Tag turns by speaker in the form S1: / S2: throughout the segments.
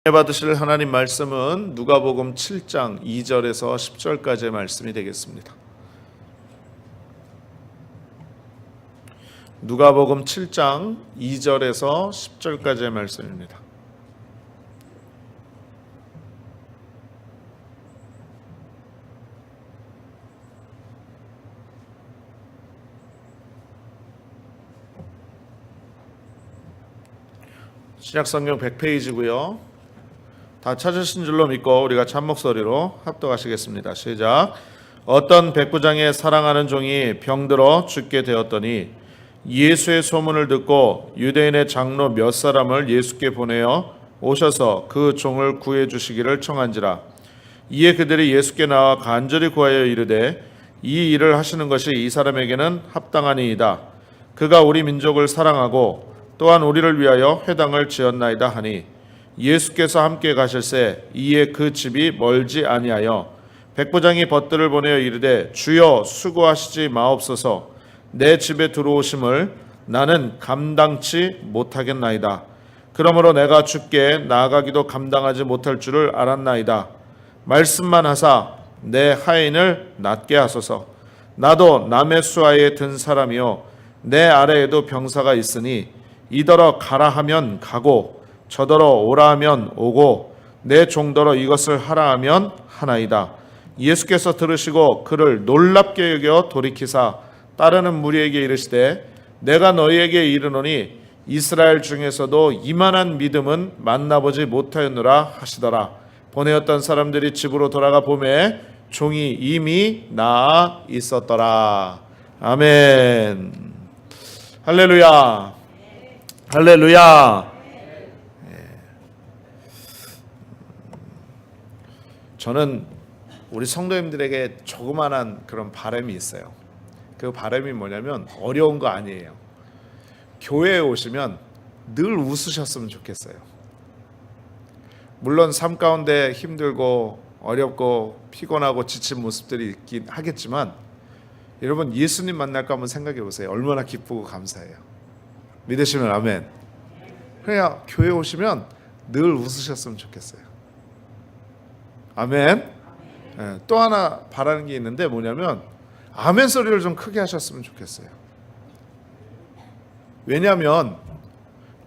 S1: 받으실 하나님 말씀은 누가복음 7장 2절에서 10절까지의 말씀이 되겠습니다. 누가복음 7장 2절에서 10절까지의 말씀입니다. 신약성경 100페이지고요. 다 찾으신 줄로 믿고 우리가 참목소리로 합독하시겠습니다. 시작. 어떤 백부장의 사랑하는 종이 병들어 죽게 되었더니 예수의 소문을 듣고 유대인의 장로 몇 사람을 예수께 보내어 오셔서 그 종을 구해 주시기를 청한지라. 이에 그들이 예수께 나와 간절히 구하여 이르되 이 일을 하시는 것이 이 사람에게는 합당하니이다. 그가 우리 민족을 사랑하고 또한 우리를 위하여 회당을 지었나이다 하니 예수께서 함께 가실새 이에 그 집이 멀지 아니하여 백부장이 벗들을 보내어 이르되 주여 수고하시지 마옵소서. 내 집에 들어오심을 나는 감당치 못하겠나이다. 그러므로 내가 주께 나아가기도 감당하지 못할 줄을 알았나이다. 말씀만 하사 내 하인을 낫게 하소서. 나도 남의 수하에 든 사람이요 내 아래에도 병사가 있으니 이더러 가라 하면 가고 저더러 오라 하면 오고 내 종더러 이것을 하라 하면 하나이다. 예수께서 들으시고 그를 놀랍게 여겨 돌이키사 따르는 무리에게 이르시되 내가 너희에게 이르노니 이스라엘 중에서도 이만한 믿음은 만나보지 못하였노라 하시더라. 보내었던 사람들이 집으로 돌아가 보매 종이 이미 나아 있었더라. 아멘. 할렐루야. 할렐루야. 저는 우리 성도님들에게 조그만한 그런 바람이 있어요. 그 바람이 뭐냐면 어려운 거 아니에요. 교회에 오시면 늘 웃으셨으면 좋겠어요. 물론 삶 가운데 힘들고 어렵고 피곤하고 지친 모습들이 있긴 하겠지만 여러분 예수님 만날까 한번 생각해 보세요. 얼마나 기쁘고 감사해요. 믿으시면 아멘. 그래야 교회 오시면 늘 웃으셨으면 좋겠어요. 아멘. 네, 또 하나 바라는 게 있는데 뭐냐면 아멘 소리를 좀 크게 하셨으면 좋겠어요. 왜냐하면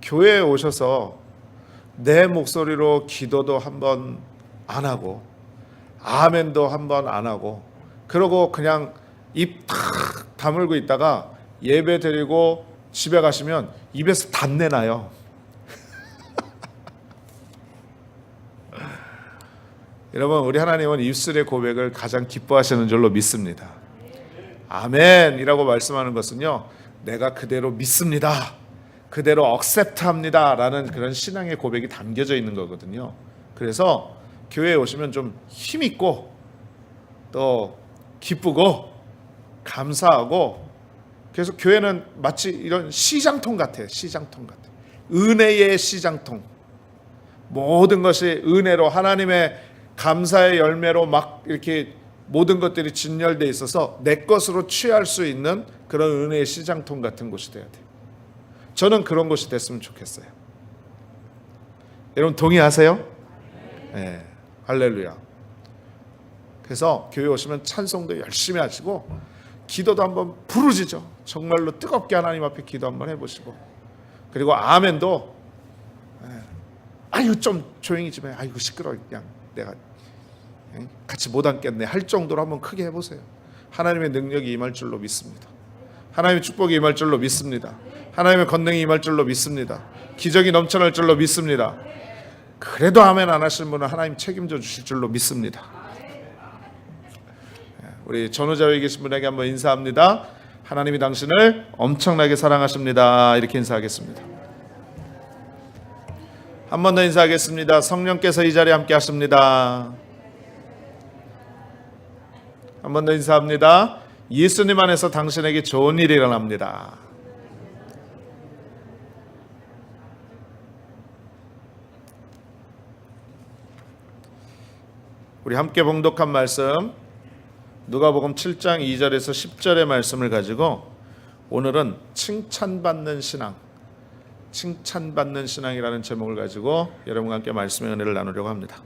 S1: 교회에 오셔서 내 목소리로 기도도 한번 안 하고 아멘도 한번 안 하고 그러고 그냥 입 탁 다물고 있다가 예배 드리고 집에 가시면 입에서 단내 나요. 여러분 우리 하나님은 입술의 고백을 가장 기뻐하시는 줄로 믿습니다. 아멘이라고 말씀하는 것은요 내가 그대로 믿습니다, 그대로 억셉트합니다 라는 그런 신앙의 고백이 담겨져 있는 거거든요. 그래서 교회에 오시면 좀 힘있고 또 기쁘고 감사하고, 그래서 교회는 마치 이런 시장통 같아요. 시장통 같아요. 은혜의 시장통. 모든 것이 은혜로 하나님의 감사의 열매로 막 이렇게 모든 것들이 진열되어 있어서 내 것으로 취할 수 있는 그런 은혜의 시장통 같은 곳이 돼야 돼요. 저는 그런 곳이 됐으면 좋겠어요. 여러분 동의하세요? 네. 할렐루야. 그래서 교회 오시면 찬송도 열심히 하시고 기도도 한번 부르짖어 정말로 뜨겁게 하나님 앞에 기도 한번 해보시고, 그리고 아멘도 아유 좀 조용히 좀 해, 아이고 시끄러워, 그냥 내가 같이 못 앉겠네 할 정도로 한번 크게 해보세요. 하나님의 능력이 임할 줄로 믿습니다. 하나님의 축복이 임할 줄로 믿습니다. 하나님의 권능이 임할 줄로 믿습니다. 기적이 넘쳐날 줄로 믿습니다. 그래도 아멘 안 하시는 분은 하나님 책임져 주실 줄로 믿습니다. 우리 전후자에 계신 분에게 한번 인사합니다. 하나님이 당신을 엄청나게 사랑하십니다. 이렇게 인사하겠습니다. 한 번 더 인사하겠습니다. 성령께서 이 자리에 함께 하십니다. 한 번 더 인사합니다. 예수님 안에서 당신에게 좋은 일이 일어납니다. 우리 함께 봉독한 말씀 누가복음 7장 2절에서 10절의 말씀을 가지고 오늘은 칭찬받는 신앙, 칭찬받는 신앙이라는 제목을 가지고 여러분과 함께 말씀의 은혜를 나누려고 합니다.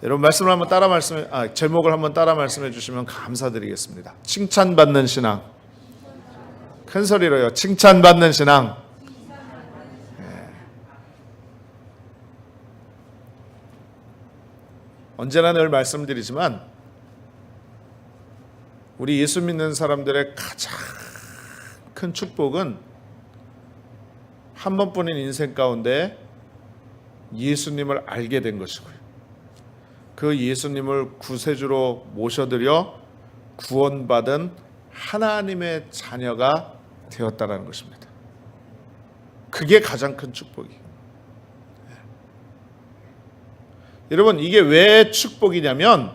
S1: 여러분 말씀을 한번 제목을 한번 따라 말씀해 주시면 감사드리겠습니다. 칭찬받는 신앙. 큰 소리로요. 칭찬받는 신앙. 언제나 늘 말씀드리지만 우리 예수 믿는 사람들의 가장 큰 축복은 한 번뿐인 인생 가운데 예수님을 알게 된 것이고요. 그 예수님을 구세주로 모셔드려 구원받은 하나님의 자녀가 되었다는 것입니다. 그게 가장 큰 축복이에요. 여러분 이게 왜 축복이냐면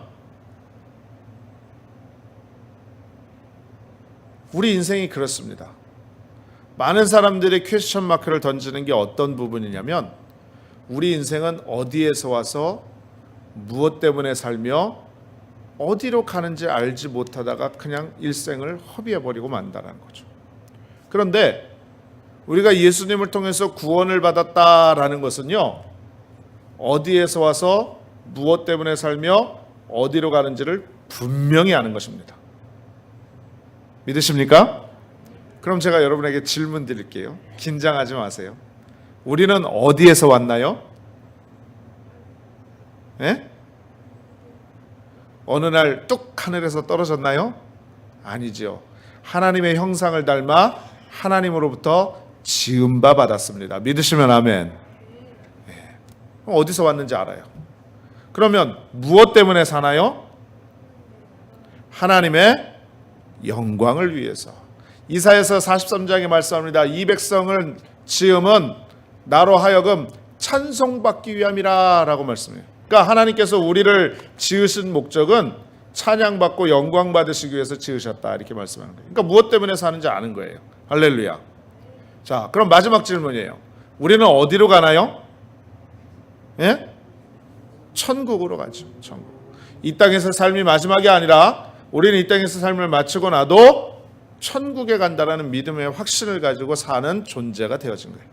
S1: 우리 인생이 그렇습니다. 많은 사람들이 퀘스천 마크를 던지는 게 어떤 부분이냐면 우리 인생은 어디에서 와서 무엇 때문에 살며 어디로 가는지 알지 못하다가 그냥 일생을 허비해버리고 만다는 거죠. 그런데 우리가 예수님을 통해서 구원을 받았다라는 것은요, 어디에서 와서 무엇 때문에 살며 어디로 가는지를 분명히 아는 것입니다. 믿으십니까? 그럼 제가 여러분에게 질문 드릴게요. 긴장하지 마세요. 우리는 어디에서 왔나요? 예? 어느 날 뚝 하늘에서 떨어졌나요? 아니죠. 하나님의 형상을 닮아 하나님으로부터 지음바 받았습니다. 믿으시면 아멘. 예. 어디서 왔는지 알아요. 그러면 무엇 때문에 사나요? 하나님의 영광을 위해서. 이사야서 43장에 말씀합니다. 이 백성을 지음은 나로 하여금 찬송받기 위함이라 라고 말씀해요. 그러니까 하나님께서 우리를 지으신 목적은 찬양받고 영광 받으시기 위해서 지으셨다 이렇게 말씀하는 거예요. 그러니까 무엇 때문에 사는지 아는 거예요. 할렐루야. 자, 그럼 마지막 질문이에요. 우리는 어디로 가나요? 예? 천국으로 가죠. 천국. 이 땅에서 삶이 마지막이 아니라 우리는 이 땅에서 삶을 마치고 나도 천국에 간다라는 믿음의 확신을 가지고 사는 존재가 되어진 거예요.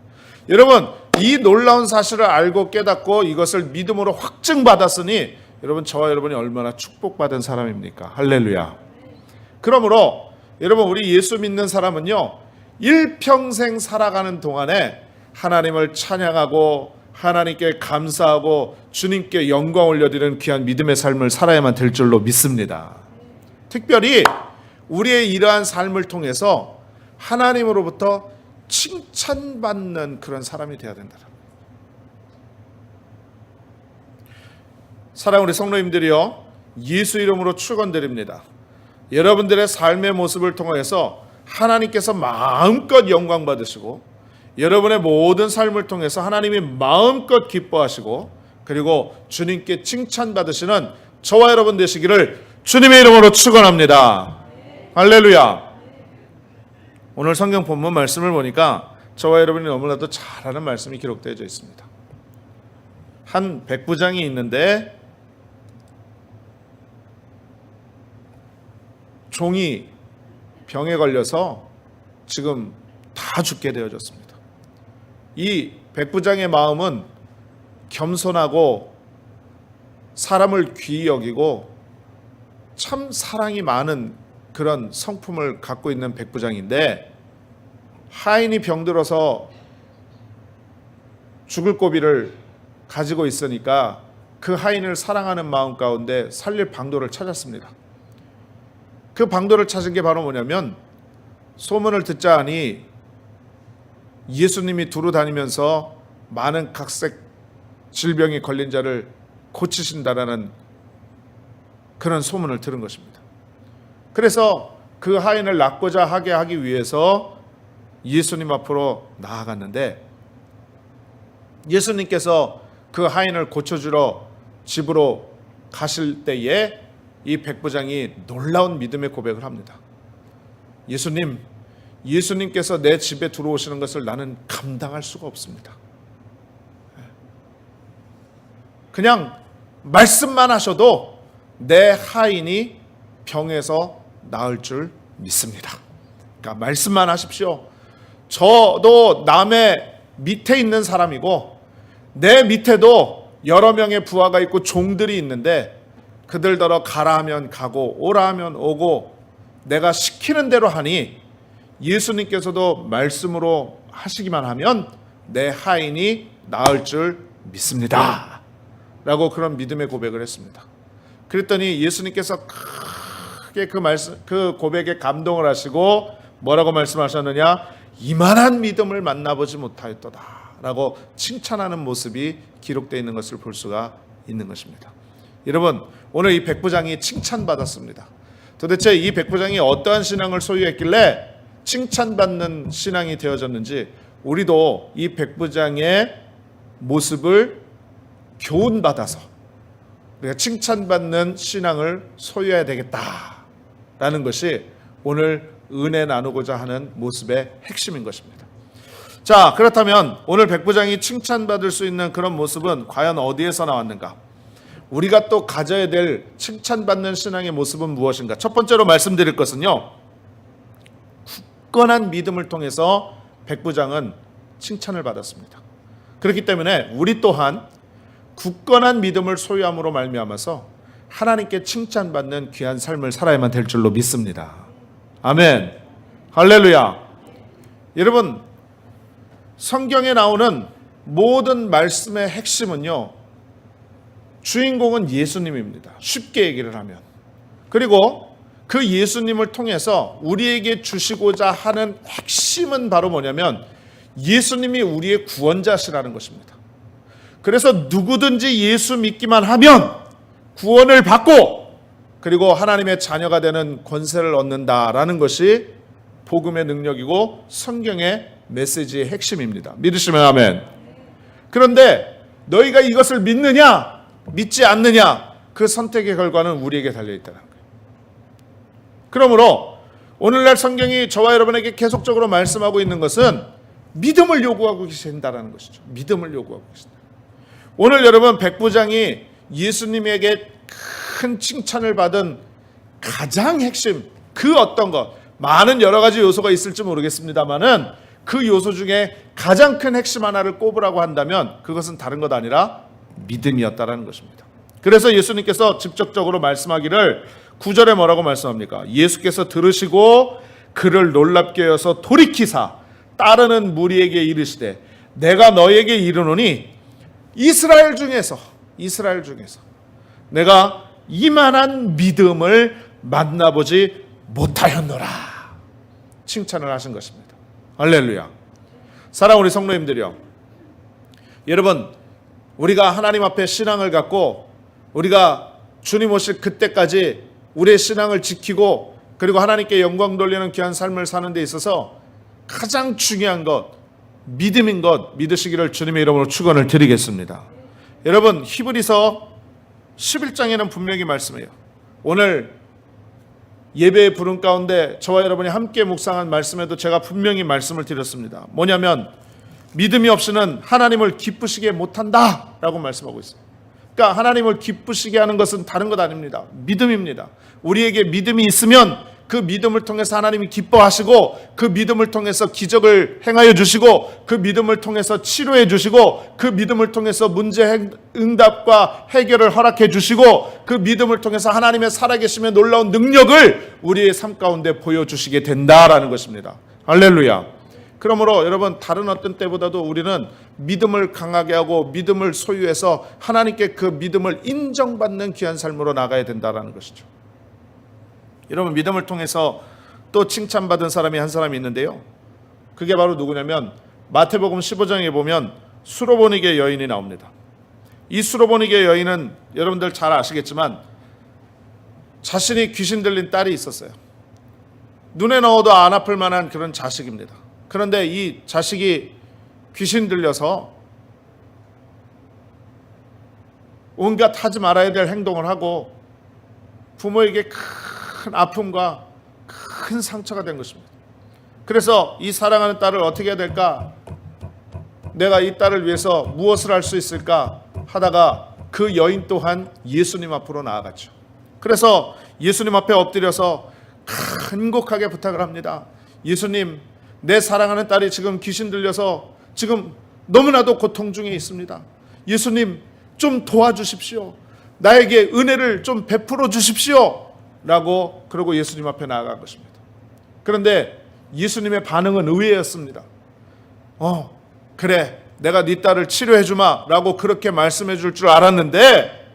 S1: 여러분 이 놀라운 사실을 알고 깨닫고 이것을 믿음으로 확증받았으니 여러분 저와 여러분이 얼마나 축복받은 사람입니까? 할렐루야. 그러므로 여러분 우리 예수 믿는 사람은요 일평생 살아가는 동안에 하나님을 찬양하고 하나님께 감사하고 주님께 영광 올려드리는 귀한 믿음의 삶을 살아야만 될 줄로 믿습니다. 특별히 우리의 이러한 삶을 통해서 하나님으로부터 칭찬받는 그런 사람이 되어야 된다. 사랑하는 우리 성도님들이요, 예수 이름으로 축원드립니다. 여러분들의 삶의 모습을 통해서 하나님께서 마음껏 영광 받으시고 여러분의 모든 삶을 통해서 하나님이 마음껏 기뻐하시고 그리고 주님께 칭찬받으시는 저와 여러분 되시기를 주님의 이름으로 축원합니다. 할렐루야. 오늘 성경 본문 말씀을 보니까 저와 여러분이 너무나도 잘 아는 말씀이 기록되어 있습니다. 한 백부장이 있는데 종이 병에 걸려서 지금 다 죽게 되어졌습니다. 이 백부장의 마음은 겸손하고 사람을 귀히 여기고 참 사랑이 많은 그런 성품을 갖고 있는 백부장인데 하인이 병들어서 죽을 고비를 가지고 있으니까 그 하인을 사랑하는 마음 가운데 살릴 방도를 찾았습니다. 그 방도를 찾은 게 바로 뭐냐면 소문을 듣자 하니 예수님이 두루 다니면서 많은 각색 질병에 걸린 자를 고치신다라는 그런 소문을 들은 것입니다. 그래서 그 하인을 낫고자 하게 하기 위해서 예수님 앞으로 나아갔는데 예수님께서 그 하인을 고쳐주러 집으로 가실 때에 이 백부장이 놀라운 믿음의 고백을 합니다. 예수님께서 내 집에 들어오시는 것을 나는 감당할 수가 없습니다. 그냥 말씀만 하셔도 내 하인이 병에서 나을 줄 믿습니다. 그러니까 말씀만 하십시오. 저도 남의 밑에 있는 사람이고 내 밑에도 여러 명의 부하가 있고 종들이 있는데 그들더러 가라 하면 가고 오라 하면 오고 내가 시키는 대로 하니 예수님께서도 말씀으로 하시기만 하면 내 하인이 나을 줄 믿습니다 라고 그런 믿음의 고백을 했습니다. 그랬더니 예수님께서 크게 그 고백에 감동을 하시고 뭐라고 말씀하셨느냐? 이만한 믿음을 만나보지 못하였도다 라고 칭찬하는 모습이 기록되어 있는 것을 볼 수가 있는 것입니다. 여러분, 오늘 이 백부장이 칭찬받았습니다. 도대체 이 백부장이 어떠한 신앙을 소유했길래 칭찬받는 신앙이 되어졌는지 우리도 이 백부장의 모습을 교훈받아서 우리가 칭찬받는 신앙을 소유해야 되겠다라는 것이 오늘 은혜 나누고자 하는 모습의 핵심인 것입니다. 자, 그렇다면 오늘 백부장이 칭찬받을 수 있는 그런 모습은 과연 어디에서 나왔는가? 우리가 또 가져야 될 칭찬받는 신앙의 모습은 무엇인가? 첫 번째로 말씀드릴 것은요, 굳건한 믿음을 통해서 백부장은 칭찬을 받았습니다. 그렇기 때문에 우리 또한 굳건한 믿음을 소유함으로 말미암아서 하나님께 칭찬받는 귀한 삶을 살아야만 될 줄로 믿습니다. 아멘. 할렐루야. 여러분, 성경에 나오는 모든 말씀의 핵심은요, 주인공은 예수님입니다. 쉽게 얘기를 하면. 그리고 그 예수님을 통해서 우리에게 주시고자 하는 핵심은 바로 뭐냐면 예수님이 우리의 구원자시라는 것입니다. 그래서 누구든지 예수 믿기만 하면 구원을 받고 그리고 하나님의 자녀가 되는 권세를 얻는다라는 것이 복음의 능력이고 성경의 메시지의 핵심입니다. 믿으시면 아멘. 그런데 너희가 이것을 믿느냐 믿지 않느냐, 그 선택의 결과는 우리에게 달려있다는 거예요. 그러므로 오늘날 성경이 저와 여러분에게 계속적으로 말씀하고 있는 것은 믿음을 요구하고 계신다는 것이죠. 믿음을 요구하고 계신다. 오늘 여러분, 백부장이 예수님에게 큰 칭찬을 받은 가장 핵심, 그 어떤 것, 많은 여러 가지 요소가 있을지 모르겠습니다만은 그 요소 중에 가장 큰 핵심 하나를 꼽으라고 한다면 그것은 다른 것 아니라 믿음이었다라는 것입니다. 그래서 예수님께서 직접적으로 말씀하기를 9절에 뭐라고 말씀합니까? 예수께서 들으시고 그를 놀랍게 여서 돌이키사 따르는 무리에게 이르시되 내가 너에게 이르노니 이스라엘 중에서 내가 이만한 믿음을 만나보지 못하였노라 칭찬을 하신 것입니다. 할렐루야. 사랑하는 우리 성도님들이요, 여러분, 우리가 하나님 앞에 신앙을 갖고 우리가 주님 오실 그때까지 우리의 신앙을 지키고 그리고 하나님께 영광 돌리는 귀한 삶을 사는 데 있어서 가장 중요한 것, 믿음인 것 믿으시기를 주님의 이름으로 축원을 드리겠습니다. 여러분, 히브리서 11장에는 분명히 말씀해요. 오늘 예배의 부름 가운데 저와 여러분이 함께 묵상한 말씀에도 제가 분명히 말씀을 드렸습니다. 뭐냐면 믿음이 없이는 하나님을 기쁘시게 못한다 라고 말씀하고 있어요. 그러니까 하나님을 기쁘시게 하는 것은 다른 것 아닙니다. 믿음입니다. 우리에게 믿음이 있으면 그 믿음을 통해서 하나님이 기뻐하시고 그 믿음을 통해서 기적을 행하여 주시고 그 믿음을 통해서 치료해 주시고 그 믿음을 통해서 문제 응답과 해결을 허락해 주시고 그 믿음을 통해서 하나님의 살아계심의 놀라운 능력을 우리의 삶 가운데 보여주시게 된다라는 것입니다. 할렐루야. 그러므로 여러분, 다른 어떤 때보다도 우리는 믿음을 강하게 하고 믿음을 소유해서 하나님께 그 믿음을 인정받는 귀한 삶으로 나가야 된다라는 것이죠. 여러분, 믿음을 통해서 또 칭찬받은 사람이 한 사람이 있는데요, 그게 바로 누구냐면 마태복음 15장에 보면 수로보니게 여인이 나옵니다. 이 수로보니게 여인은 여러분들 잘 아시겠지만 자신이 귀신 들린 딸이 있었어요. 눈에 넣어도 안 아플 만한 그런 자식입니다. 그런데 이 자식이 귀신 들려서 온갖 하지 말아야 될 행동을 하고 부모에게 큰 아픔과 큰 상처가 된 것입니다. 그래서 이 사랑하는 딸을 어떻게 해야 될까? 내가 이 딸을 위해서 무엇을 할 수 있을까? 하다가 그 여인 또한 예수님 앞으로 나아갔죠. 그래서 예수님 앞에 엎드려서 간곡하게 부탁을 합니다. 예수님, 내 사랑하는 딸이 지금 귀신 들려서 지금 너무나도 고통 중에 있습니다. 예수님 좀 도와주십시오. 나에게 은혜를 좀 베풀어 주십시오. 라고 그러고 예수님 앞에 나아간 것입니다. 그런데 예수님의 반응은 의외였습니다. 그래, 내가 네 딸을 치료해 주마 라고 그렇게 말씀해 줄 줄 알았는데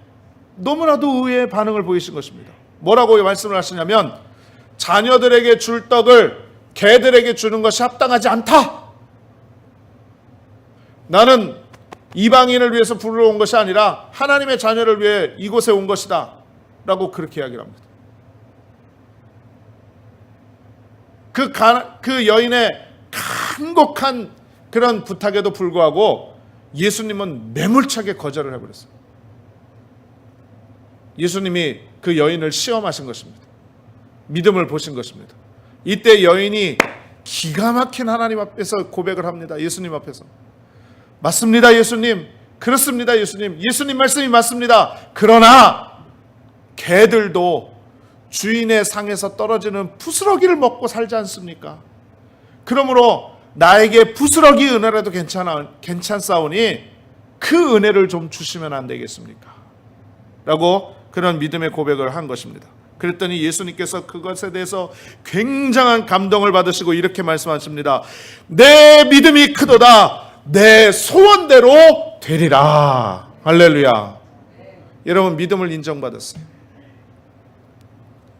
S1: 너무나도 의외의 반응을 보이신 것입니다. 뭐라고 말씀을 하시냐면, 자녀들에게 줄 떡을 개들에게 주는 것이 합당하지 않다. 나는 이방인을 위해서 불러온 것이 아니라 하나님의 자녀를 위해 이곳에 온 것이다 라고 그렇게 이야기를 합니다. 그 여인의 간곡한 그런 부탁에도 불구하고 예수님은 매몰차게 거절을 해버렸어요. 예수님이 그 여인을 시험하신 것입니다. 믿음을 보신 것입니다. 이때 여인이 기가 막힌 하나님 앞에서 고백을 합니다. 예수님 앞에서. 맞습니다, 예수님. 그렇습니다, 예수님. 예수님 말씀이 맞습니다. 그러나 개들도 주인의 상에서 떨어지는 부스러기를 먹고 살지 않습니까? 그러므로 나에게 부스러기 은혜라도 괜찮사오니 그 은혜를 좀 주시면 안 되겠습니까? 라고 그런 믿음의 고백을 한 것입니다. 그랬더니 예수님께서 그것에 대해서 굉장한 감동을 받으시고 이렇게 말씀하십니다. 내 믿음이 크도다. 내 소원대로 되리라. 할렐루야. 여러분, 믿음을 인정받았어요.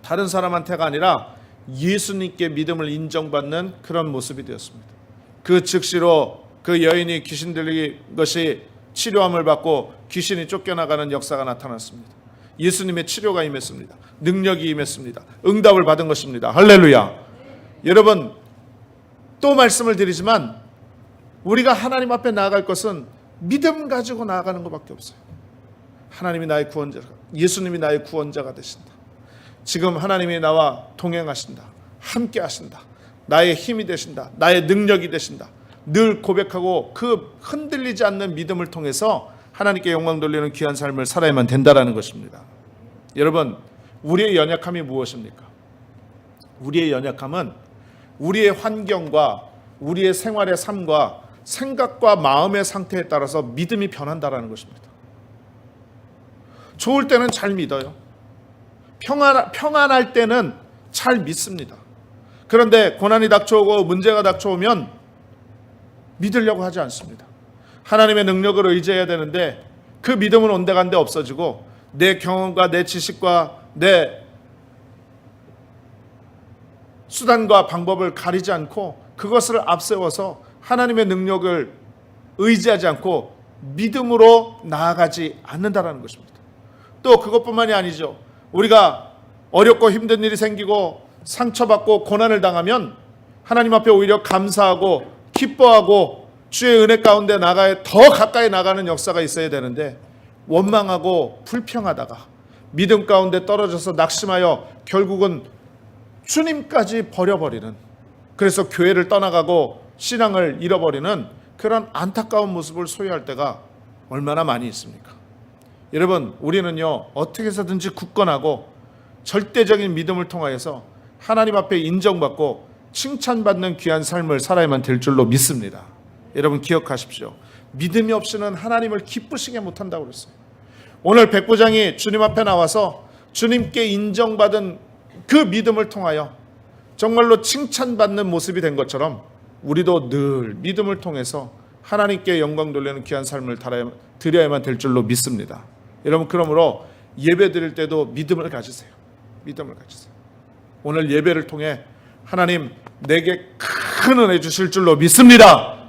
S1: 다른 사람한테가 아니라 예수님께 믿음을 인정받는 그런 모습이 되었습니다. 그 즉시로 그 여인이 귀신 들린 것이 치료함을 받고 귀신이 쫓겨나가는 역사가 나타났습니다. 예수님의 치료가 임했습니다. 능력이 임했습니다. 응답을 받은 것입니다. 할렐루야. 여러분, 또 말씀을 드리지만 우리가 하나님 앞에 나아갈 것은 믿음 가지고 나아가는 것밖에 없어요. 하나님이 나의 구원자가, 예수님이 나의 구원자가 되신다. 지금 하나님이 나와 동행하신다. 함께 하신다. 나의 힘이 되신다. 나의 능력이 되신다. 늘 고백하고 그 흔들리지 않는 믿음을 통해서 하나님께 영광 돌리는 귀한 삶을 살아야만 된다라는 것입니다. 여러분, 우리의 연약함이 무엇입니까? 우리의 연약함은 우리의 환경과 우리의 생활의 삶과 생각과 마음의 상태에 따라서 믿음이 변한다라는 것입니다. 좋을 때는 잘 믿어요. 평안할 때는 잘 믿습니다. 그런데 고난이 닥쳐오고 문제가 닥쳐오면 믿으려고 하지 않습니다. 하나님의 능력을 의지해야 되는데 그 믿음은 온데간데 없어지고 내 경험과 내 지식과 내 수단과 방법을 가리지 않고 그것을 앞세워서 하나님의 능력을 의지하지 않고 믿음으로 나아가지 않는다라는 것입니다. 또 그것뿐만이 아니죠. 우리가 어렵고 힘든 일이 생기고 상처받고 고난을 당하면 하나님 앞에 오히려 감사하고 기뻐하고 주의 은혜 가운데 더 가까이 나가는 역사가 있어야 되는데 원망하고 불평하다가 믿음 가운데 떨어져서 낙심하여 결국은 주님까지 버려버리는, 그래서 교회를 떠나가고 신앙을 잃어버리는 그런 안타까운 모습을 소유할 때가 얼마나 많이 있습니까? 여러분, 우리는요 어떻게 해서든지 굳건하고 절대적인 믿음을 통하여서 하나님 앞에 인정받고 칭찬받는 귀한 삶을 살아야만 될 줄로 믿습니다. 여러분 기억하십시오. 믿음이 없이는 하나님을 기쁘시게 못한다고 그랬어요. 오늘 백부장이 주님 앞에 나와서 주님께 인정받은 그 믿음을 통하여 정말로 칭찬받는 모습이 된 것처럼 우리도 늘 믿음을 통해서 하나님께 영광 돌리는 귀한 삶을 드려야만 될 줄로 믿습니다. 여러분, 그러므로 예배 드릴 때도 믿음을 가지세요. 믿음을 가지세요. 오늘 예배를 통해 하나님 내게 큰 은혜 주실 줄로 믿습니다.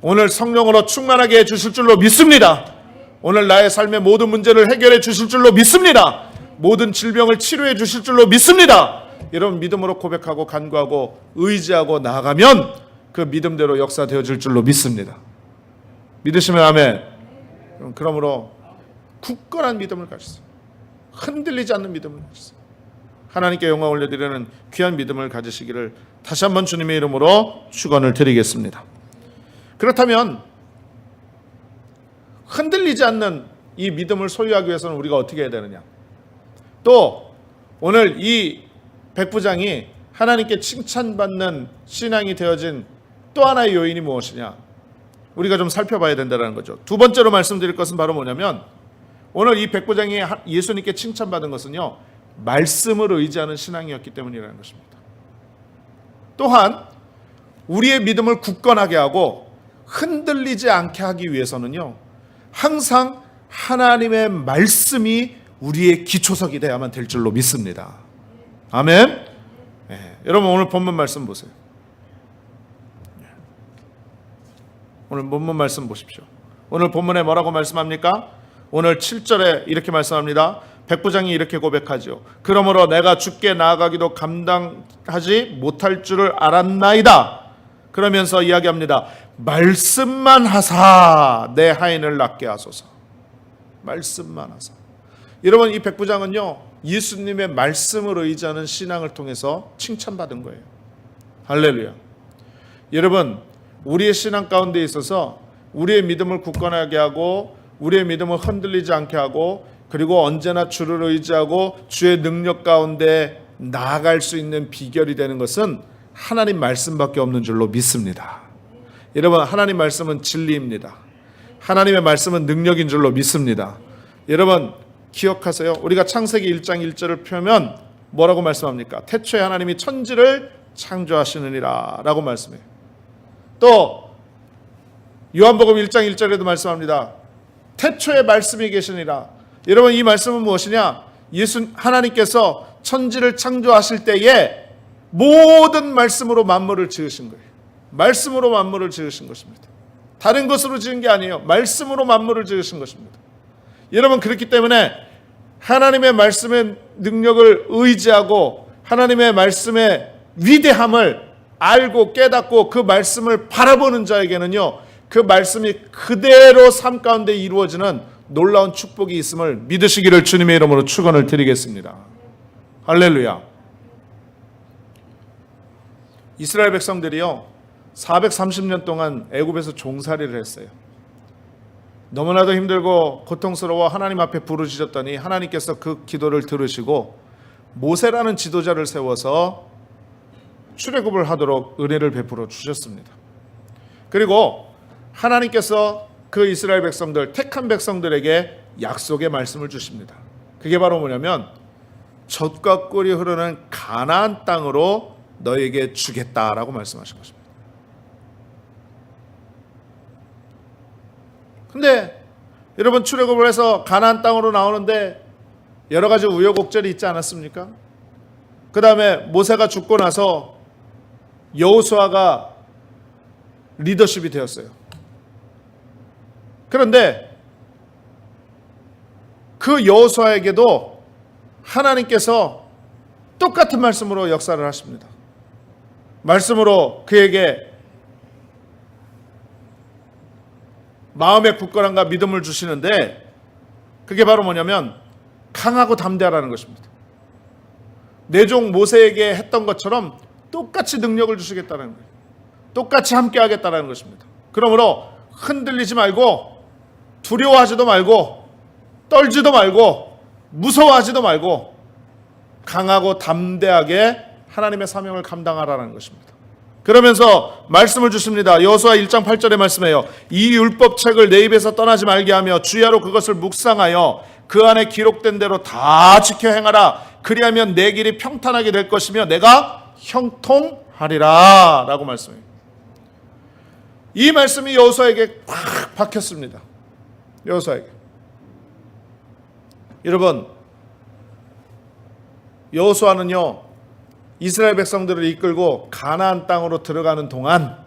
S1: 오늘 성령으로 충만하게 해주실 줄로 믿습니다. 오늘 나의 삶의 모든 문제를 해결해 주실 줄로 믿습니다. 모든 질병을 치료해 주실 줄로 믿습니다. 여러분, 믿음으로 고백하고 간구하고 의지하고 나아가면 그 믿음대로 역사되어질 줄로 믿습니다. 믿으시면 아멘. 그러므로 굳건한 믿음을 가지세요. 흔들리지 않는 믿음을 가지세요. 하나님께 영광 올려드리는 귀한 믿음을 가지시기를 다시 한번 주님의 이름으로 축원을 드리겠습니다. 그렇다면 흔들리지 않는 이 믿음을 소유하기 위해서는 우리가 어떻게 해야 되느냐? 또 오늘 이 백부장이 하나님께 칭찬받는 신앙이 되어진 또 하나의 요인이 무엇이냐? 우리가 좀 살펴봐야 된다는 거죠. 두 번째로 말씀드릴 것은 바로 뭐냐면 오늘 이 백부장이 예수님께 칭찬받은 것은요, 말씀을 의지하는 신앙이었기 때문이라는 것입니다. 또한 우리의 믿음을 굳건하게 하고 흔들리지 않게 하기 위해서는요, 항상 하나님의 말씀이 우리의 기초석이 돼야만 될 줄로 믿습니다. 아멘. 네, 여러분 오늘 본문 말씀 보세요. 오늘 본문 말씀 보십시오. 오늘 본문에 뭐라고 말씀합니까? 오늘 7절에 이렇게 말씀합니다. 백부장이 이렇게 고백하죠. 그러므로 내가 주께 나아가기도 감당하지 못할 줄을 알았나이다. 그러면서 이야기합니다. 말씀만 하사 내 하인을 낫게 하소서. 말씀만 하사. 여러분 이 백부장은요, 예수님의 말씀을 의지하는 신앙을 통해서 칭찬받은 거예요. 할렐루야. 여러분 우리의 신앙 가운데 있어서 우리의 믿음을 굳건하게 하고 우리의 믿음을 흔들리지 않게 하고 그리고 언제나 주를 의지하고 주의 능력 가운데 나아갈 수 있는 비결이 되는 것은 하나님 말씀밖에 없는 줄로 믿습니다. 여러분 하나님 말씀은 진리입니다. 하나님의 말씀은 능력인 줄로 믿습니다. 여러분 기억하세요. 우리가 창세기 1장 1절을 펴면 뭐라고 말씀합니까? 태초에 하나님이 천지를 창조하시느니라 라고 말씀해요. 또 요한복음 1장 1절에도 말씀합니다. 태초에 말씀이 계시니라. 여러분 이 말씀은 무엇이냐? 하나님께서 천지를 창조하실 때에 모든 말씀으로 만물을 지으신 거예요. 말씀으로 만물을 지으신 것입니다. 다른 것으로 지은 게 아니에요. 말씀으로 만물을 지으신 것입니다. 여러분 그렇기 때문에 하나님의 말씀의 능력을 의지하고 하나님의 말씀의 위대함을 알고 깨닫고 그 말씀을 바라보는 자에게는요, 그 말씀이 그대로 삶 가운데 이루어지는 놀라운 축복이 있음을 믿으시기를 주님의 이름으로 축원을 드리겠습니다. 할렐루야. 이스라엘 백성들이요 430년 동안 애굽에서 종살이를 했어요. 너무나도 힘들고 고통스러워 하나님 앞에 부르짖었더니 하나님께서 그 기도를 들으시고 모세라는 지도자를 세워서 출애굽을 하도록 은혜를 베풀어 주셨습니다. 그리고 하나님께서 그 이스라엘 백성들, 택한 백성들에게 약속의 말씀을 주십니다. 그게 바로 뭐냐면 젖과 꿀이 흐르는 가나안 땅으로 너에게 주겠다라고 말씀하신 것입니다. 근데 여러분 출애굽을 해서 가나안 땅으로 나오는데 여러 가지 우여곡절이 있지 않았습니까? 그 다음에 모세가 죽고 나서 여호수아가 리더십이 되었어요. 그런데 그 여호수아에게도 하나님께서 똑같은 말씀으로 역사를 하십니다. 말씀으로 그에게 마음의 굳건함과 믿음을 주시는데 그게 바로 뭐냐면 강하고 담대하라는 것입니다. 내 종 모세에게 했던 것처럼 똑같이 능력을 주시겠다는 거예요. 똑같이 함께 하겠다는 것입니다. 그러므로 흔들리지 말고 두려워하지도 말고 떨지도 말고 무서워하지도 말고 강하고 담대하게 하나님의 사명을 감당하라는 것입니다. 그러면서 말씀을 주십니다. 여호수아 1장 8절에 말씀해요. 이 율법책을 내 입에서 떠나지 말게 하며 주야로 그것을 묵상하여 그 안에 기록된 대로 다 지켜 행하라. 그리하면 내 길이 평탄하게 될 것이며 내가 형통하리라 라고 말씀해요. 이 말씀이 여호수아에게 팍 박혔습니다. 여호수아에게. 여러분 여호수아는요 이스라엘 백성들을 이끌고 가나안 땅으로 들어가는 동안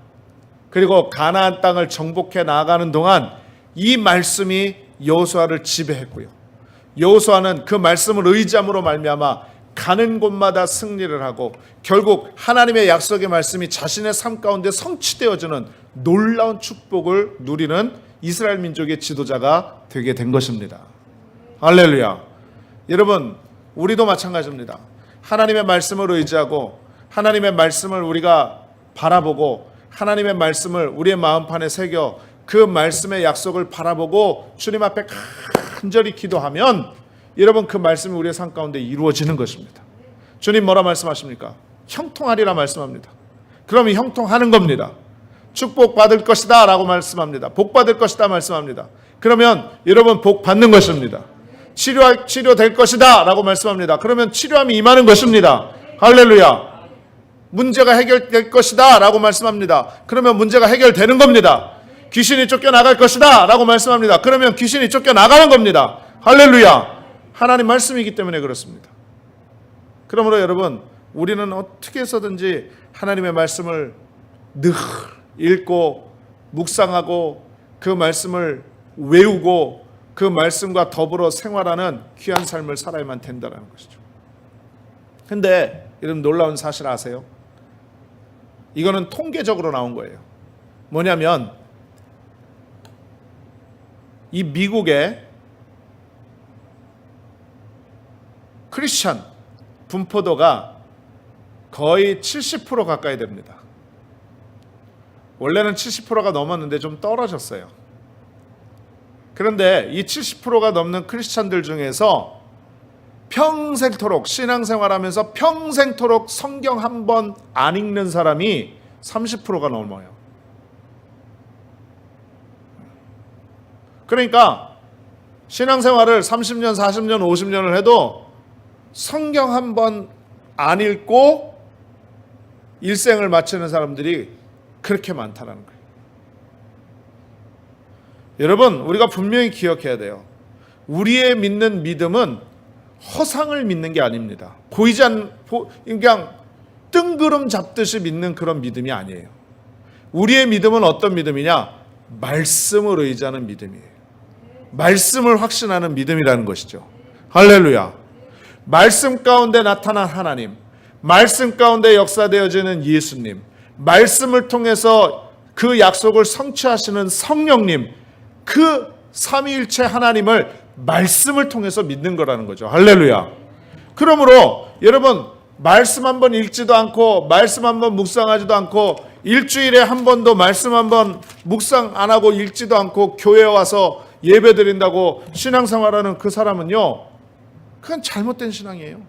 S1: 그리고 가나안 땅을 정복해 나아가는 동안 이 말씀이 여호수아를 지배했고요. 여호수아는 그 말씀을 의지함으로 말미암아 가는 곳마다 승리를 하고 결국 하나님의 약속의 말씀이 자신의 삶 가운데 성취되어지는 놀라운 축복을 누리는 이스라엘 민족의 지도자가 되게 된 것입니다. 할렐루야. 여러분 우리도 마찬가지입니다. 하나님의 말씀을 의지하고 하나님의 말씀을 우리가 바라보고 하나님의 말씀을 우리의 마음판에 새겨 그 말씀의 약속을 바라보고 주님 앞에 간절히 기도하면 여러분 그 말씀이 우리의 삶 가운데 이루어지는 것입니다. 주님 뭐라 말씀하십니까? 형통하리라 말씀합니다. 그러면 형통하는 겁니다. 축복 받을 것이다 라고 말씀합니다. 복 받을 것이다 말씀합니다. 그러면 여러분 복 받는 것입니다. 치료될 것이다 라고 말씀합니다. 그러면 치료함이 임하는 것입니다. 할렐루야. 문제가 해결될 것이다 라고 말씀합니다. 그러면 문제가 해결되는 겁니다. 귀신이 쫓겨나갈 것이다 라고 말씀합니다. 그러면 귀신이 쫓겨나가는 겁니다. 할렐루야. 하나님 말씀이기 때문에 그렇습니다. 그러므로 여러분, 우리는 어떻게 해서든지 하나님의 말씀을 늘 읽고 묵상하고 그 말씀을 외우고 그 말씀과 더불어 생활하는 귀한 삶을 살아야만 된다는 것이죠. 근데 여러분, 놀라운 사실 아세요? 이거는 통계적으로 나온 거예요. 뭐냐면 이 미국의 크리스천 분포도가 거의 70% 가까이 됩니다. 원래는 70%가 넘었는데 좀 떨어졌어요. 그런데 이 70%가 넘는 크리스천들 중에서 평생토록 신앙생활하면서 평생토록 성경 한 번 안 읽는 사람이 30%가 넘어요. 그러니까 신앙생활을 30년, 40년, 50년을 해도 성경 한 번 안 읽고 일생을 마치는 사람들이 그렇게 많다는 거예요. 여러분, 우리가 분명히 기억해야 돼요. 우리의 믿는 믿음은 허상을 믿는 게 아닙니다. 보이지 않는, 그냥 뜬구름 잡듯이 믿는 그런 믿음이 아니에요. 우리의 믿음은 어떤 믿음이냐? 말씀을 의지하는 믿음이에요. 말씀을 확신하는 믿음이라는 것이죠. 할렐루야. 말씀 가운데 나타난 하나님, 말씀 가운데 역사되어지는 예수님, 말씀을 통해서 그 약속을 성취하시는 성령님, 그 삼위일체 하나님을 말씀을 통해서 믿는 거라는 거죠. 할렐루야. 그러므로 여러분, 말씀 한번 읽지도 않고 말씀 한번 묵상하지도 않고 일주일에 한 번도 말씀 한번 묵상 안 하고 읽지도 않고 교회에 와서 예배 드린다고 신앙생활하는 그 사람은요, 그건 잘못된 신앙이에요.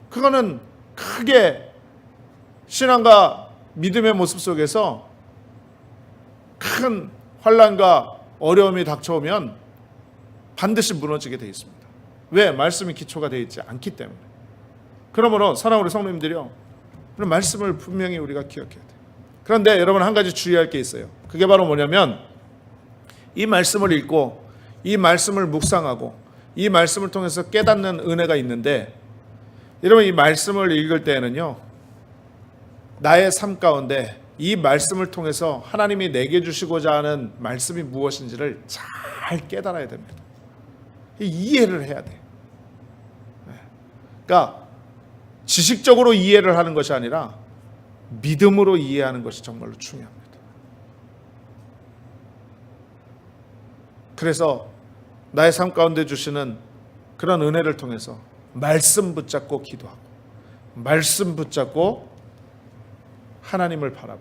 S1: 그거는 크게 신앙과 믿음의 모습 속에서 큰 환난과 어려움이 닥쳐오면 반드시 무너지게 되어 있습니다. 왜? 말씀이 기초가 되어 있지 않기 때문에. 그러므로 사랑하는 우리 성도님들이요, 그런 말씀을 분명히 우리가 기억해야 돼요. 그런데 여러분, 한 가지 주의할 게 있어요. 그게 바로 뭐냐면 이 말씀을 읽고 이 말씀을 묵상하고 이 말씀을 통해서 깨닫는 은혜가 있는데, 여러분, 이 말씀을 읽을 때에는요, 나의 삶 가운데 이 말씀을 통해서 하나님이 내게 주시고자 하는 말씀이 무엇인지를 잘 깨달아야 됩니다. 이해를 해야 돼. 그러니까 지식적으로 이해를 하는 것이 아니라 믿음으로 이해하는 것이 정말로 중요합니다. 그래서 나의 삶 가운데 주시는 그런 은혜를 통해서 말씀 붙잡고 기도하고, 말씀 붙잡고 하나님을 바라고,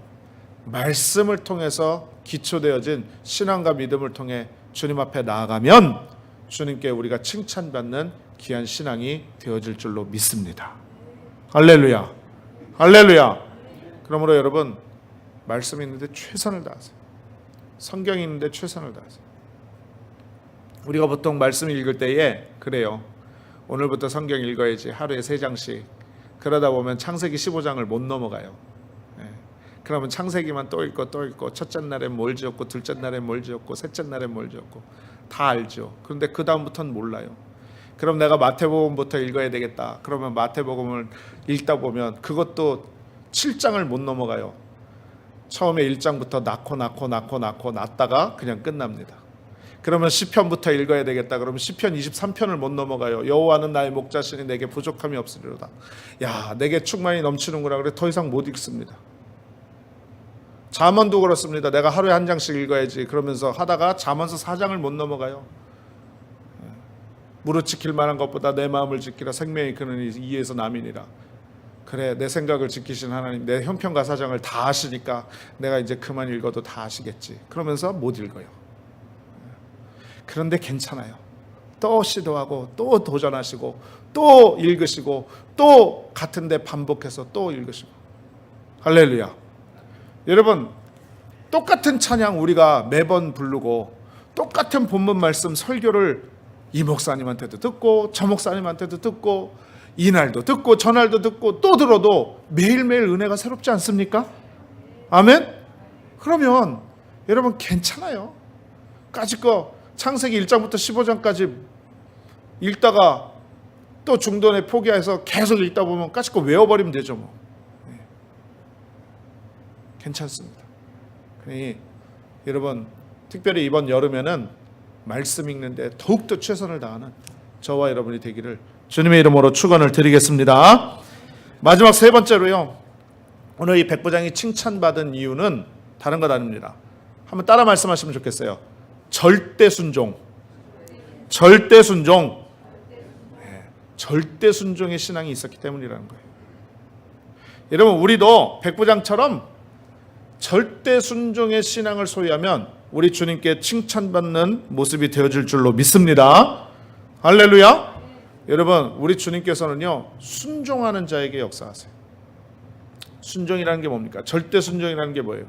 S1: 말씀을 통해서 기초되어진 신앙과 믿음을 통해 주님 앞에 나아가면 주님께 우리가 칭찬받는 귀한 신앙이 되어질 줄로 믿습니다. 할렐루야. 할렐루야. 그러므로 여러분, 말씀이 있는데 최선을 다하세요. 성경이 있는데 최선을 다하세요. 우리가 보통 말씀을 읽을 때에 그래요. 오늘부터 성경 읽어야지, 하루에 3장씩. 그러다 보면 창세기 15장을 못 넘어가요. 그러면 창세기만 또 읽고 또 읽고, 첫째 날엔 뭘 지었고, 둘째 날엔 뭘 지었고, 셋째 날엔 뭘 지었고, 다 알죠. 그런데 그 다음부터는 몰라요. 그럼 내가 마태복음부터 읽어야 되겠다. 그러면 마태복음을 읽다 보면 그것도 7장을 못 넘어가요. 처음에 1장부터 낳고 낳다가 그냥 끝납니다. 그러면 시편부터 읽어야 되겠다. 그러면 시편 23편을 못 넘어가요. 여호와는 나의 목자시니 내게 부족함이 없으리로다. 야, 내게 충만히 넘치는구나. 그래 더 이상 못 읽습니다. 잠언도 그렇습니다. 내가 하루에 1장씩 읽어야지 그러면서 하다가 잠언서 4장을 못 넘어가요. 무릇 지킬 만한 것보다 내 마음을 지키라. 생명이 그는 이에서 남이니라. 그래, 내 생각을 지키신 하나님, 내 형편과 사정을 다 아시니까 내가 이제 그만 읽어도 다 아시겠지. 그러면서 못 읽어요. 그런데 괜찮아요. 또 시도하고 또 도전하시고 또 읽으시고 또 같은데 반복해서 또 읽으시고. 할렐루야. 여러분, 똑같은 찬양 우리가 매번 부르고 똑같은 본문 말씀 설교를 이 목사님한테도 듣고 저 목사님한테도 듣고 이날도 듣고 저날도 듣고 또 들어도 매일매일 은혜가 새롭지 않습니까? 아멘? 그러면 여러분 괜찮아요. 까짓거 창세기 1장부터 15장까지 읽다가 또 중간에 포기해서 계속 읽다 보면 까짓거 외워버리면 되죠 뭐. 괜찮습니다. 그러니 여러분 특별히 이번 여름에는 말씀 읽는데 더욱더 최선을 다하는 저와 여러분이 되기를 주님의 이름으로 축원을 드리겠습니다. 마지막 세 번째로요. 오늘 이 백부장이 칭찬받은 이유는 다른 것 아닙니다. 한번 따라 말씀하시면 좋겠어요. 절대 순종. 절대 순종. 네, 절대 순종의 신앙이 있었기 때문이라는 거예요. 여러분 우리도 백부장처럼 절대 순종의 신앙을 소유하면 우리 주님께 칭찬받는 모습이 되어질 줄로 믿습니다. 할렐루야. 여러분 우리 주님께서는요 순종하는 자에게 역사하세요. 순종이라는 게 뭡니까? 절대 순종이라는 게 뭐예요?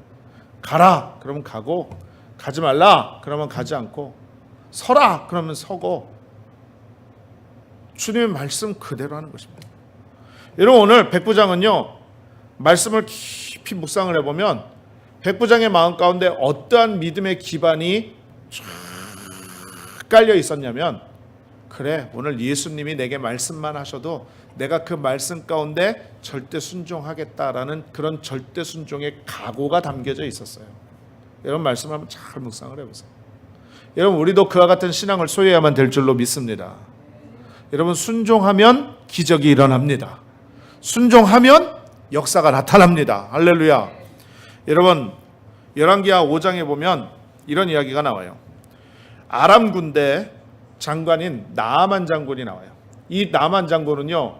S1: 가라 그러면 가고, 가지 말라 그러면 가지 않고, 서라 그러면 서고, 주님의 말씀 그대로 하는 것입니다. 여러분 오늘 백부장은요 말씀을 깊이 묵상을 해보면 백부장의 마음 가운데 어떠한 믿음의 기반이 쫙 깔려 있었냐면, 그래 오늘 예수님이 내게 말씀만 하셔도 내가 그 말씀 가운데 절대 순종하겠다라는 그런 절대 순종의 각오가 담겨져 있었어요. 여러분 말씀을 한번 잘 묵상을 해보세요. 여러분 우리도 그와 같은 신앙을 소유해야만 될 줄로 믿습니다. 여러분 순종하면 기적이 일어납니다. 순종하면 역사가 나타납니다. 할렐루야. 여러분 열왕기하 5장에 보면 이런 이야기가 나와요. 아람 군대 장관인 나아만 장군이 나와요. 이 나아만 장군은요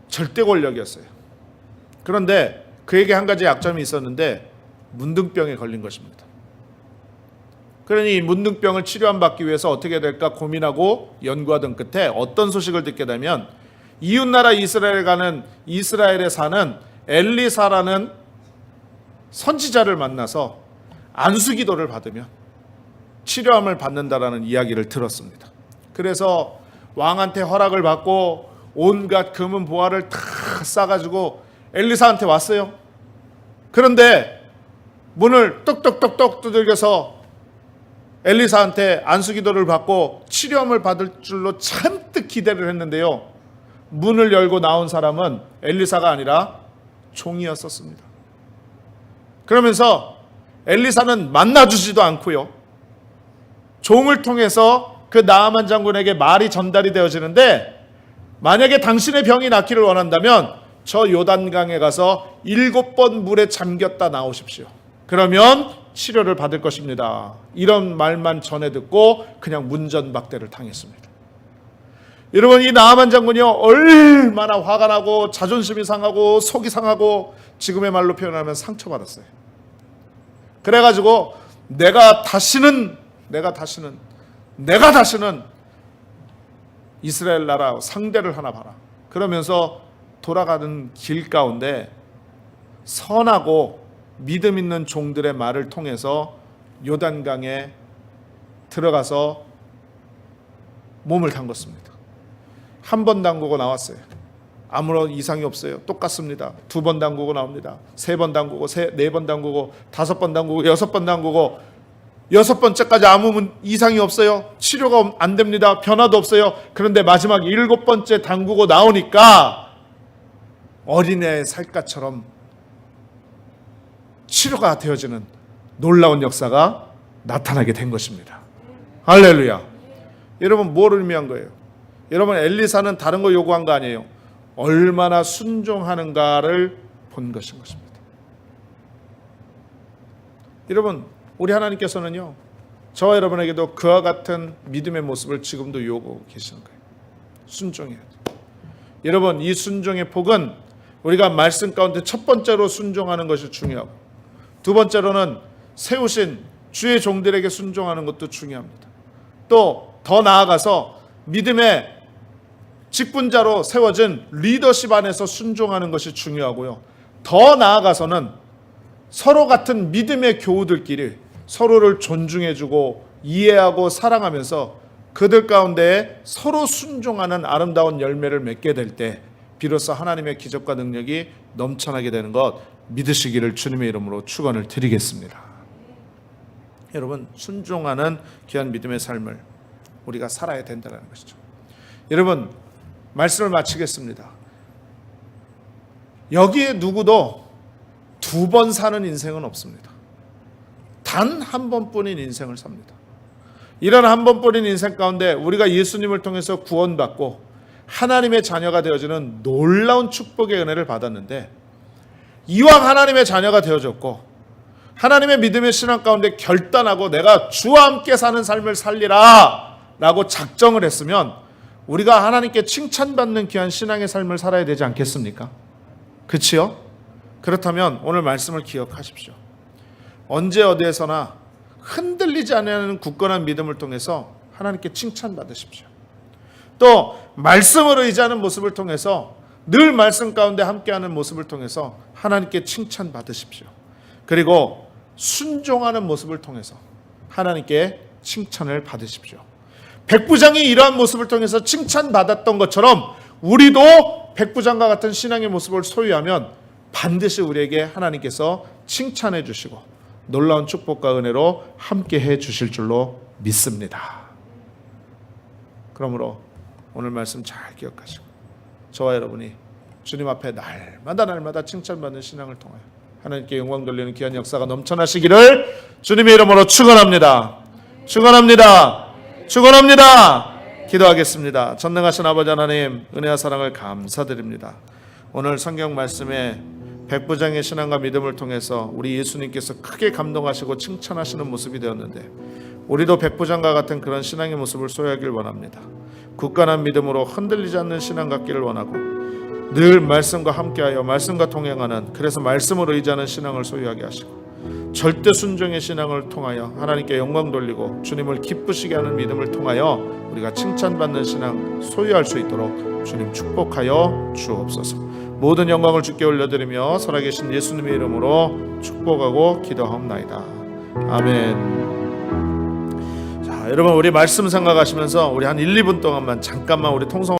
S1: 절대 권력이었어요. 그런데 그에게 한 가지 약점이 있었는데 문둥병에 걸린 것입니다. 그러니 이 문둥병을 치료받기 위해서 어떻게 될까 고민하고 연구하던 끝에 어떤 소식을 듣게 되면 이웃나라 이스라엘에 사는 엘리사라는 선지자를 만나서 안수기도를 받으면 치료함을 받는다라는 이야기를 들었습니다. 그래서 왕한테 허락을 받고 온갖 금은 보화를 다 싸가지고 엘리사한테 왔어요. 그런데 문을 똑똑똑똑 두들겨서 엘리사한테 안수기도를 받고 치료함을 받을 줄로 잔뜩 기대를 했는데요. 문을 열고 나온 사람은 엘리사가 아니라 종이었었습니다. 그러면서 엘리사는 만나주지도 않고요. 종을 통해서 그 나아만 장군에게 말이 전달이 되어지는데, 만약에 당신의 병이 낫기를 원한다면 저 요단강에 가서 7번 물에 잠겼다 나오십시오. 그러면 치료를 받을 것입니다. 이런 말만 전해 듣고 그냥 문전박대를 당했습니다. 여러분 이 나아만 장군이요 얼마나 화가 나고 자존심이 상하고 속이 상하고 지금의 말로 표현하면 상처받았어요. 그래가지고 내가 다시는 이스라엘 나라 상대를 하나 봐라. 그러면서 돌아가는 길 가운데 선하고 믿음 있는 종들의 말을 통해서 요단강에 들어가서 몸을 담궜습니다. 한 번 담그고 나왔어요. 아무런 이상이 없어요. 똑같습니다. 2번 담그고 나옵니다. 3번 담그고 4번 담그고 5번 담그고 6번 담그고 6번째까지 아무 이상이 없어요. 치료가 안 됩니다. 변화도 없어요. 그런데 마지막 7번째 담그고 나오니까 어린애의 살갗처럼 치료가 되어지는 놀라운 역사가 나타나게 된 것입니다. 할렐루야. 여러분 뭘 의미한 거예요? 여러분 엘리사는 다른 거 요구한 거 아니에요. 얼마나 순종하는가를 본 것인 것입니다. 여러분 우리 하나님께서는요 저와 여러분에게도 그와 같은 믿음의 모습을 지금도 요구하고 계시는 거예요. 순종해야 돼요. 여러분 이 순종의 폭은 우리가 말씀 가운데 첫 번째로 순종하는 것이 중요하고, 두 번째로는 세우신 주의 종들에게 순종하는 것도 중요합니다. 또 더 나아가서 믿음의 직분자로 세워진 리더십 안에서 순종하는 것이 중요하고요. 더 나아가서는 서로 같은 믿음의 교우들끼리 서로를 존중해주고 이해하고 사랑하면서 그들 가운데 서로 순종하는 아름다운 열매를 맺게 될 때 비로소 하나님의 기적과 능력이 넘쳐나게 되는 것 믿으시기를 주님의 이름으로 축원을 드리겠습니다. 여러분, 순종하는 귀한 믿음의 삶을 우리가 살아야 된다는 것이죠. 여러분, 말씀을 마치겠습니다. 여기에 누구도 두 번 사는 인생은 없습니다. 단 한 번뿐인 인생을 삽니다. 이런 한 번뿐인 인생 가운데 우리가 예수님을 통해서 구원받고 하나님의 자녀가 되어지는 놀라운 축복의 은혜를 받았는데, 이왕 하나님의 자녀가 되어졌고 하나님의 믿음의 신앙 가운데 결단하고 내가 주와 함께 사는 삶을 살리라 라고 작정을 했으면 우리가 하나님께 칭찬받는 귀한 신앙의 삶을 살아야 되지 않겠습니까? 그치요? 그렇다면 오늘 말씀을 기억하십시오. 언제 어디에서나 흔들리지 않는 굳건한 믿음을 통해서 하나님께 칭찬받으십시오. 또 말씀을 의지하는 모습을 통해서 늘 말씀 가운데 함께하는 모습을 통해서 하나님께 칭찬받으십시오. 그리고 순종하는 모습을 통해서 하나님께 칭찬을 받으십시오. 백부장이 이러한 모습을 통해서 칭찬받았던 것처럼 우리도 백부장과 같은 신앙의 모습을 소유하면 반드시 우리에게 하나님께서 칭찬해 주시고 놀라운 축복과 은혜로 함께 해 주실 줄로 믿습니다. 그러므로 오늘 말씀 잘 기억하시고 저와 여러분이 주님 앞에 날마다 칭찬받는 신앙을 통하여 하나님께 영광 돌리는 귀한 역사가 넘쳐나시기를 주님의 이름으로 축원합니다. 축원합니다. 축원합니다. 기도하겠습니다. 전능하신 아버지 하나님, 은혜와 사랑을 감사드립니다. 오늘 성경 말씀에 백부장의 신앙과 믿음을 통해서 우리 예수님께서 크게 감동하시고 칭찬하시는 모습이 되었는데 우리도 백부장과 같은 그런 신앙의 모습을 소유하길 원합니다. 굳건한 믿음으로 흔들리지 않는 신앙 갖기를 원하고 늘 말씀과 함께하여 말씀과 동행하는, 그래서 말씀을 의지하는 신앙을 소유하게 하시고 절대 순종의 신앙을 통하여 하나님께 영광 돌리고 주님을 기쁘시게 하는 믿음을 통하여 우리가 칭찬받는 신앙 소유할 수 있도록 주님 축복하여 주옵소서. 모든 영광을 주께 올려드리며 살아계신 예수님의 이름으로 축복하고 기도하옵나이다. 아멘. 자, 여러분, 우리 말씀 생각하시면서 우리 한 1, 2분 동안만 잠깐만 우리 통성